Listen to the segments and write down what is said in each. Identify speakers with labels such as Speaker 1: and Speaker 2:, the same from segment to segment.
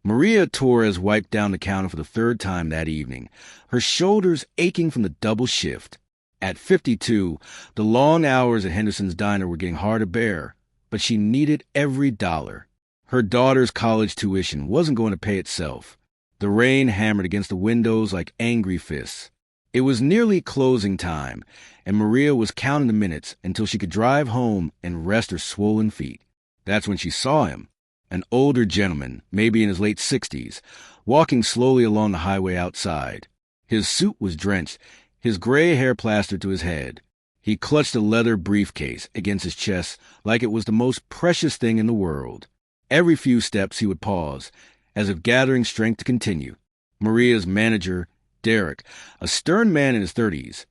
Speaker 1: Maria Torres wiped down the counter for the third time that evening, her shoulders aching from the double shift. At 52, the long hours at Henderson's diner were getting hard to bear, but she needed every dollar. Her daughter's college tuition wasn't going to pay itself. The rain hammered against the windows like angry fists. It was nearly closing time, and Maria was counting the minutes until she could drive home and rest her swollen feet. That's when she saw him, an older gentleman, maybe in his late 60s, walking slowly along the highway outside. His suit was drenched, his gray hair plastered to his head. He clutched a leather briefcase against his chest like it was the most precious thing in the world. Every few steps he would pause, as if gathering strength to continue. Maria's manager, Derek, a stern man in his 30s,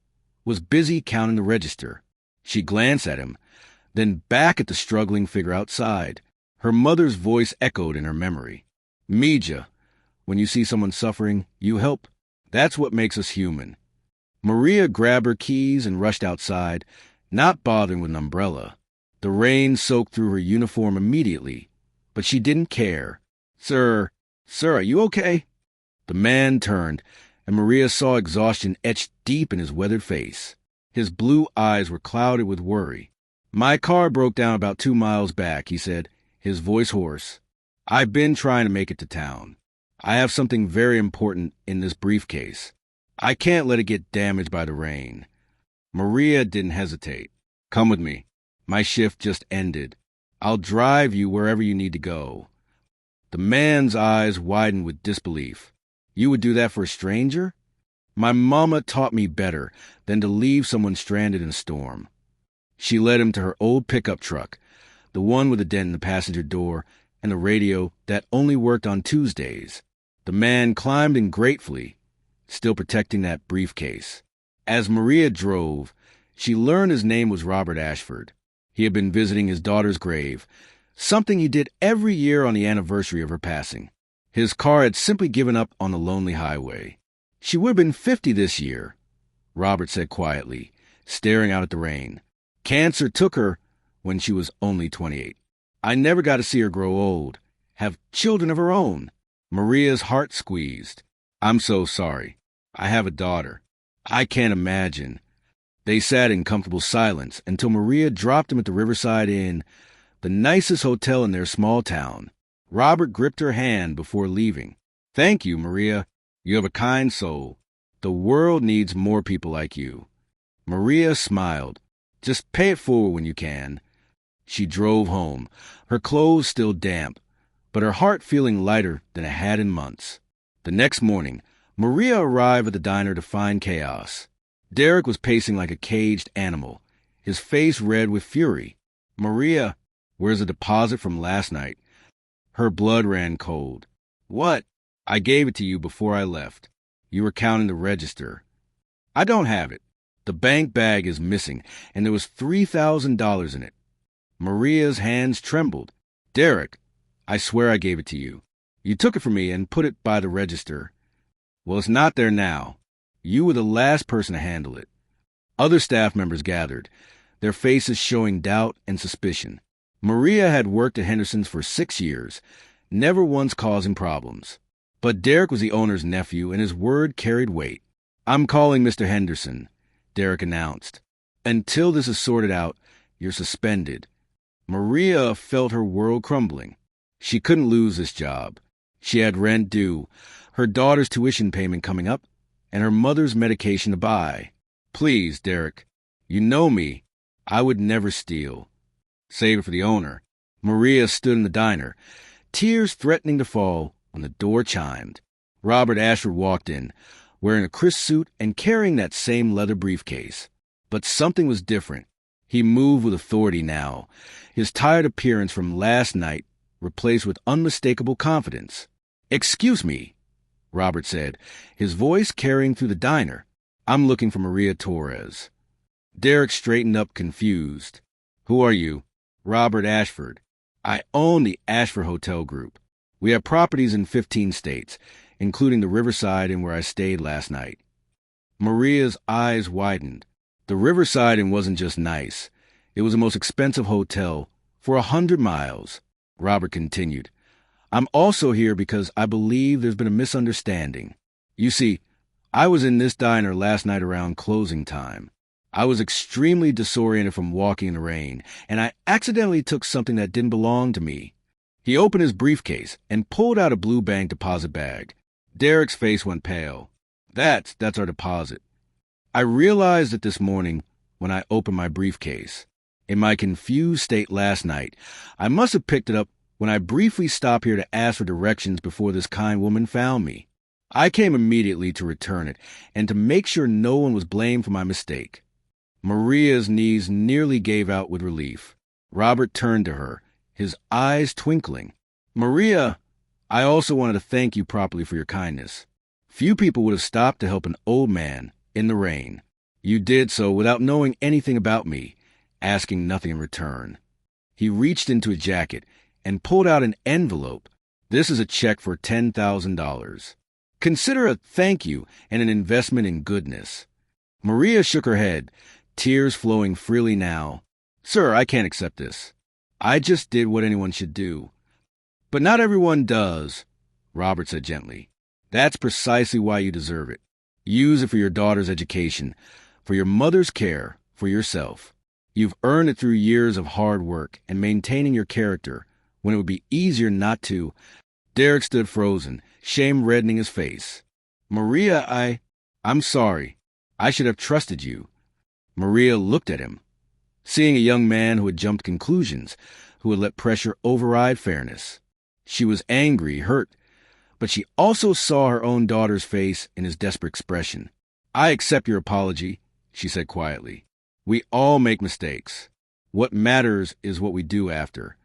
Speaker 1: was busy counting the register. She glanced at him, then back at the struggling figure outside. Her mother's voice echoed in her memory. Mija, when you see someone suffering, you help. That's what makes us human. Maria grabbed her keys and rushed outside, not bothering with an umbrella. The rain soaked through her uniform immediately, but she didn't care. Sir, are you okay? The man turned, and Maria saw exhaustion etched deep in his weathered face. His blue eyes were clouded with worry. My car broke down about 2 miles back, he said, his voice hoarse. I've been trying to make it to town. I have something very important in this briefcase. I can't let it get damaged by the rain. Maria didn't hesitate. Come with me. My shift just ended. I'll drive you wherever you need to go. The man's eyes widened with disbelief. You would do that for a stranger? My mama taught me better than to leave someone stranded in a storm. She led him to her old pickup truck, the one with a dent in the passenger door and a radio that only worked on Tuesdays. The man climbed in gratefully, still protecting that briefcase. As Maria drove, she learned his name was Robert Ashford. He had been visiting his daughter's grave, something he did every year on the anniversary of her passing. His car had simply given up on the lonely highway. She would have been 50 this year, Robert said quietly, staring out at the rain. Cancer took her when she was only 28. I never got to see her grow old, have children of her own. Maria's heart squeezed. I'm so sorry. I have a daughter. I can't imagine. They sat in comfortable silence until Maria dropped him at the Riverside Inn, the nicest hotel in their small town. Robert gripped her hand before leaving. Thank you, Maria. You have a kind soul. The world needs more people like you. Maria smiled. Just pay it forward when you can. She drove home, her clothes still damp, but her heart feeling lighter than it had in months. The next morning, Maria arrived at the diner to find chaos. Derek was pacing like a caged animal, his face red with fury. Maria, where's the deposit from last night? Her blood ran cold. What? I gave it to you before I left. You were counting the register. I don't have it. The bank bag is missing, and there was $3,000 in it. Maria's hands trembled. Derek, I swear I gave it to you. You took it from me and put it by the register. Well, it's not there now. You were the last person to handle it. Other staff members gathered, their faces showing doubt and suspicion. Maria had worked at Henderson's for 6 years, never once causing problems. But Derek was the owner's nephew, and his word carried weight. I'm calling Mr. Henderson, Derek announced. Until this is sorted out, you're suspended. Maria felt her world crumbling. She couldn't lose this job. She had rent due, her daughter's tuition payment coming up, and her mother's medication to buy. Please, Derek, you know me. I would never steal. Save it for the owner. Maria stood in the diner, tears threatening to fall when the door chimed. Robert Ashford walked in, wearing a crisp suit and carrying that same leather briefcase. But something was different. He moved with authority now, his tired appearance from last night replaced with unmistakable confidence. Excuse me, Robert said, his voice carrying through the diner. I'm looking for Maria Torres. Derek straightened up, confused. Who are you? Robert Ashford. I own the Ashford Hotel Group. We have properties in 15 states, including the Riverside Inn where I stayed last night. Maria's eyes widened. The Riverside Inn wasn't just nice. It was the most expensive hotel for 100 miles. Robert continued. I'm also here because I believe there's been a misunderstanding. You see, I was in this diner last night around closing time. I was extremely disoriented from walking in the rain, and I accidentally took something that didn't belong to me. He opened his briefcase and pulled out a blue bank deposit bag. Derek's face went pale. That's our deposit. I realized it this morning when I opened my briefcase. In my confused state last night, I must have picked it up when I briefly stopped here to ask for directions before this kind woman found me. I came immediately to return it and to make sure no one was blamed for my mistake. Maria's knees nearly gave out with relief. Robert turned to her, his eyes twinkling. Maria, I also wanted to thank you properly for your kindness. Few people would have stopped to help an old man in the rain. You did so without knowing anything about me, asking nothing in return. He reached into his jacket and pulled out an envelope. This is a check for $10,000. Consider a thank you and an investment in goodness. Maria shook her head, tears flowing freely now. Sir, I can't accept this. I just did what anyone should do. But not everyone does, Robert said gently. That's precisely why you deserve it. Use it for your daughter's education, for your mother's care, for yourself. You've earned it through years of hard work and maintaining your character when it would be easier not to. Derek stood frozen, shame reddening his face. Maria, I'm sorry. I should have trusted you. Maria looked at him, seeing a young man who had jumped conclusions, who had let pressure override fairness. She was angry, hurt, but she also saw her own daughter's face in his desperate expression. I accept your apology, she said quietly. We all make mistakes. What matters is what we do after.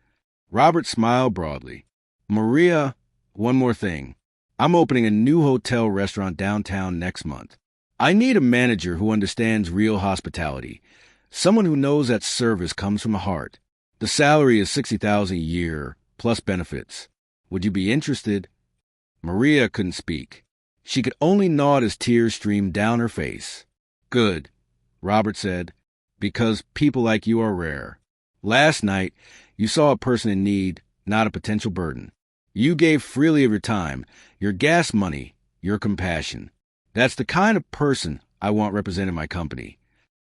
Speaker 1: Robert smiled broadly. Maria, one more thing. I'm opening a new hotel restaurant downtown next month. I need a manager who understands real hospitality, someone who knows that service comes from the heart. The salary is $60,000 a year, plus benefits. Would you be interested? Maria couldn't speak. She could only nod as tears streamed down her face. Good, Robert said, because people like you are rare. Last night, you saw a person in need, not a potential burden. You gave freely of your time, your gas money, your compassion. That's the kind of person I want representing my company.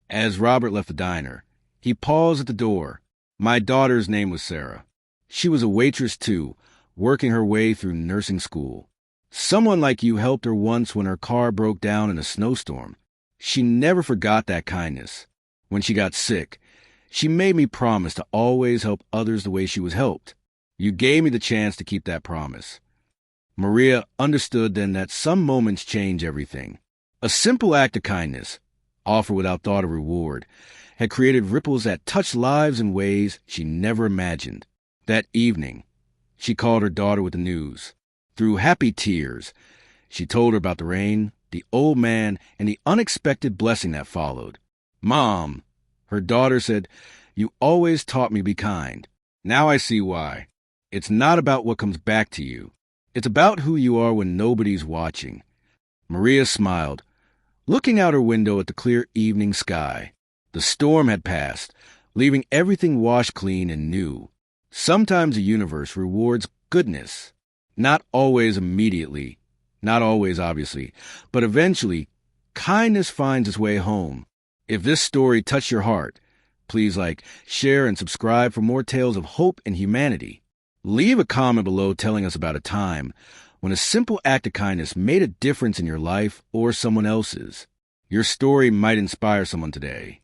Speaker 1: As Robert left the diner, he paused at the door. My daughter's name was Sarah. She was a waitress too, working her way through nursing school. Someone like you helped her once when her car broke down in a snowstorm. She never forgot that kindness. When she got sick, she made me promise to always help others the way she was helped. You gave me the chance to keep that promise. Maria understood then that some moments change everything. A simple act of kindness, offered without thought of reward, had created ripples that touched lives in ways she never imagined. That evening, she called her daughter with the news. Through happy tears, she told her about the rain, the old man, and the unexpected blessing that followed. Mom, her daughter said, you always taught me to be kind. Now I see why. It's not about what comes back to you. It's about who you are when nobody's watching. Maria smiled, looking out her window at the clear evening sky. The storm had passed, leaving everything washed clean and new. Sometimes the universe rewards goodness. Not always immediately, not always obviously, but eventually, kindness finds its way home. If this story touched your heart, please share, and subscribe for more tales of hope and humanity. Leave a comment below telling us about a time when a simple act of kindness made a difference in your life or someone else's. Your story might inspire someone today.